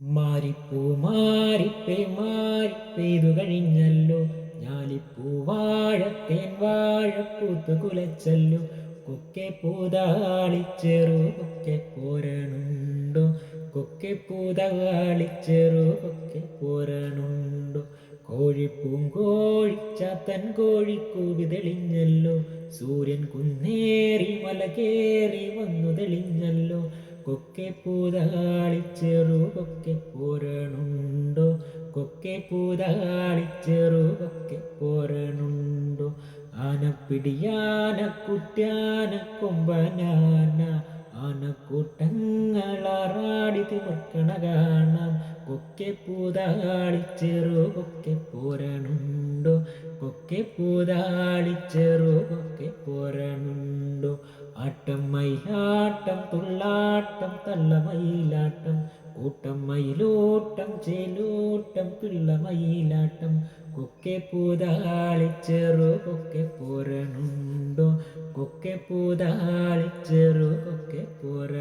മാരിപ്പൂ മാരിപ്പേ മാരിപ്പെയ്തു കഴിഞ്ഞല്ലോ. ഞാലിപ്പൂവാഴത്തേൻ വാഴപ്പൂത്തു കുലച്ചല്ലോ. കൊക്കെ പൂതാളിച്ചെറു കൊക്കെ പോരണുണ്ടോ. കൊക്കെ പൂതാളിച്ചെറു കൊക്കെ പോരണുണ്ടോ. കോഴിപ്പൂങ്കോഴിച്ചാത്തൻ കോഴിക്കൂവി തെളിഞ്ഞല്ലോ. സൂര്യൻ കുന്നേറി മല കേറി വന്നു തെളിഞ്ഞല്ലോ. കൊക്കെ പൂതാളിച്ചെറു കൊക്കെ പോരണുണ്ടോ. കൊക്കെ പൂതാളിച്ചെറു കൊക്കെ പോരണുണ്ടോ. ആനപ്പിടിയാന കുറ്റാന കൊമ്പനാന ആനക്കൂട്ടങ്ങളാറാടി തിമിർക്കണ കാണാം. കൊക്കെ പൂതാളിച്ചെറു കൊക്കെ പോരണുണ്ടോ. കൊക്കെ പൂതാളിച്ചെറു കൊക്കെ പോരണുണ്ടോ. ആട്ടം മയിലാട്ടം തുള്ളാട്ടം തള്ളമയിലാട്ടം കൂട്ടം മയിലോട്ടം ചേലോട്ടം പിള്ളമയിലാട്ടം. കൊക്കെ പൂതാളിച്ചെറു കൊക്കെ പോരണുണ്ടോ. കൊക്കെ പൂതാളിച്ചെറു കൊക്കെ പോര